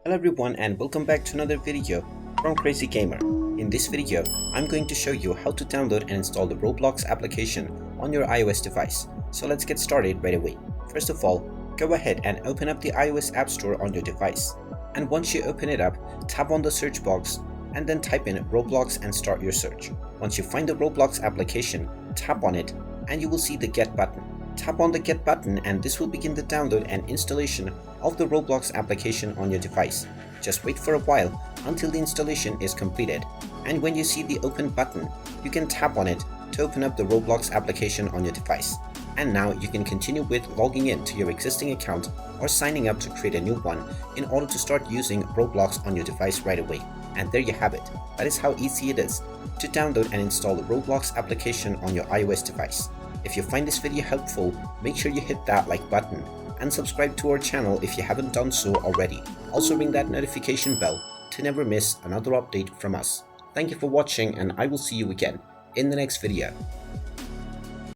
Hello everyone and welcome back to another video from Crazy Gamer. In this video, I'm going to show you how to download and install the Roblox application on your iOS device. So let's get started right away. First of all, go ahead and open up the iOS App Store on your device. And once you open it up, tap on the search box and then type in Roblox and start your search. Once you find the Roblox application, tap on it and you will see the Get button. Tap on the Get button and this will begin the download and installation of the Roblox application on your device. Just wait for a while until the installation is completed, and when you see the Open button, you can tap on it to open up the Roblox application on your device. And now you can continue with logging in to your existing account or signing up to create a new one in order to start using Roblox on your device right away. And there you have it. That is how easy it is to download and install the Roblox application on your iOS device. If you find this video helpful, make sure you hit that like button and subscribe to our channel if you haven't done so already. Also ring that notification bell to never miss another update from us. Thank you for watching and I will see you again in the next video.